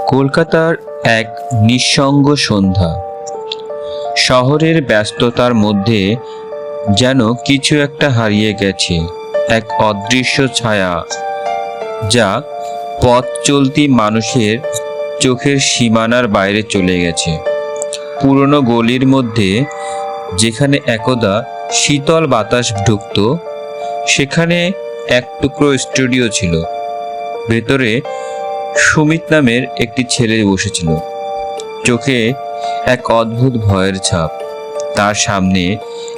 কলকাতার এক নিঃসঙ্গ সন্ধ্যা। শহরের ব্যস্ততার মধ্যে যেন কিছু একটা হারিয়ে গেছে, এক অদৃশ্য ছায়া যা পথ চলতি মানুষের চোখের সীমানার বাইরে চলে গেছে। পুরনো গলির মধ্যে যেখানে একদা শীতল বাতাস ঢুকত, সেখানে এক টুকরো স্টুডিও ছিল। ভেতরে সুমিত নামের একটি ছেলে বসেছিল, চোখে এক অদ্ভুত ভয়ের ছাপ। তার সামনে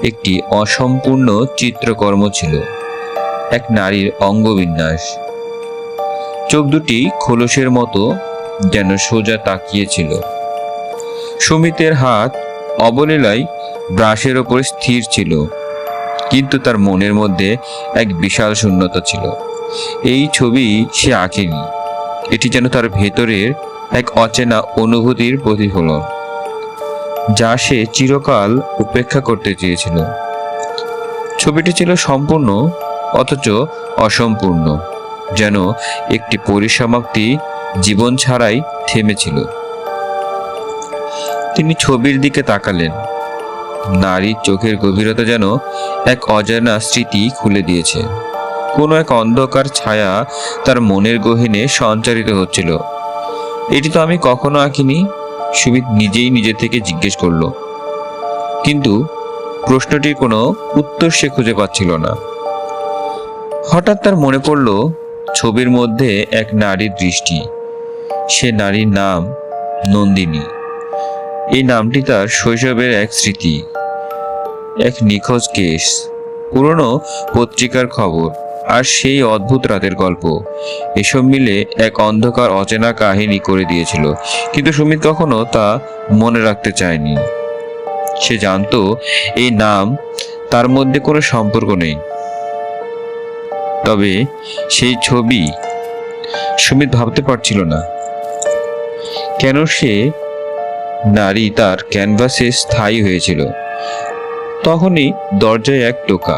একটি অসম্পূর্ণ চিত্রকর্ম ছিল, এক নারীর অঙ্গবিন্যাস। চোখ দুটি খোলসের মতো যেন সোজা তাকিয়েছিল। সুমিতের হাত অবলীলায় ব্রাশের ওপর স্থির ছিল, কিন্তু তার মনের মধ্যে এক বিশাল শূন্যতা ছিল। এই ছবি সে আঁকেনি, এটি যেন তার ভেতরের এক অচেনা অনুভূতির প্রতিফলন, যা সে চিরকাল উপেক্ষা করতে চেয়েছিল। ছবিটি ছিল সম্পূর্ণ অথচ অসম্পূর্ণ, যেন একটি পরিসমাপ্তি জীবন ছাড়াই থেমেছিল। তিনি ছবির দিকে তাকালেন। নারীর চোখের গভীরতা যেন এক অজানা স্মৃতি খুলে দিয়েছে। কোনো এক অন্ধকার ছায়া তার মনের গহীনে সঞ্চারিত হচ্ছিল। এটি তো আমি কখনো আঁকিনি, সুমিত নিজেই নিজে থেকে জিজ্ঞেস করল, কিন্তু প্রশ্নটির কোনো উত্তর সে খুঁজে পাচ্ছিল না। হঠাৎ তার মনে পড়ল ছবির মধ্যে এক নারীর দৃষ্টি। সে নারীর নাম নন্দিনী। এই নামটি তার শৈশবের এক স্মৃতি, এক নিখোঁজ কেস, পুরনো পত্রিকার খবর, আর সেই অদ্ভুত রাতের গল্প। এসব মিলে এক অন্ধকার অচেনা কাহিনী করে দিয়েছিল, কিন্তু সুমিত কখনো তা মনে রাখতে চায়নি। সে জানতো এই নাম তার মধ্যে কোনো সম্পর্ক নেই, তবে সেই ছবি সুমিত ভাবতে পারছিল না কেন সে নারী তার ক্যানভাসে স্থায়ী হয়েছিল। তখনই দরজায় এক টোকা।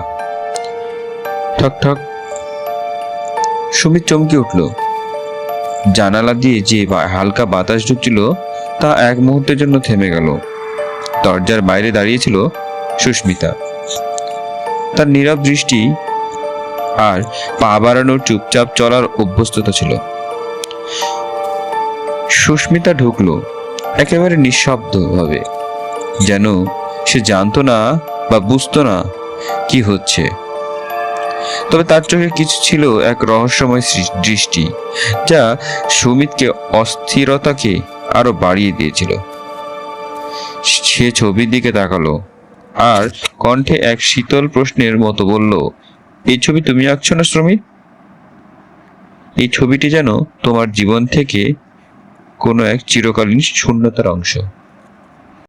ঠক ঠক। সুমিত চমকে উঠল। জানালা দিয়ে যে হালকা বাতাস ঢুকছিল তা এক মুহূর্তের জন্য থেমে গেল। দরজার বাইরে দাঁড়িয়েছিল সুস্মিতা। তার নীরব দৃষ্টি আর পা বাড়ানোর চুপচাপ চলার অভ্যস্ততা ছিল। সুস্মিতা ঢুকলো একেবারে নিঃশব্দভাবে, যেন সে জানতো না বা বুঝতো না কি হচ্ছে। তবে তার চোখে কিছু ছিল, এক রহস্যময় দৃষ্টি যা সুমিতকে অস্থিরতাকে আরো বাড়িয়ে দিয়েছিল। সে ছবির দিকে তাকালো আর কণ্ঠে এক শীতল প্রশ্নের মতো বলল, এই ছবি তুমি আঁকছো না সুমিত? এই ছবিটি যেন তোমার জীবন থেকে কোনো এক চিরকালীন শূন্যতার অংশ।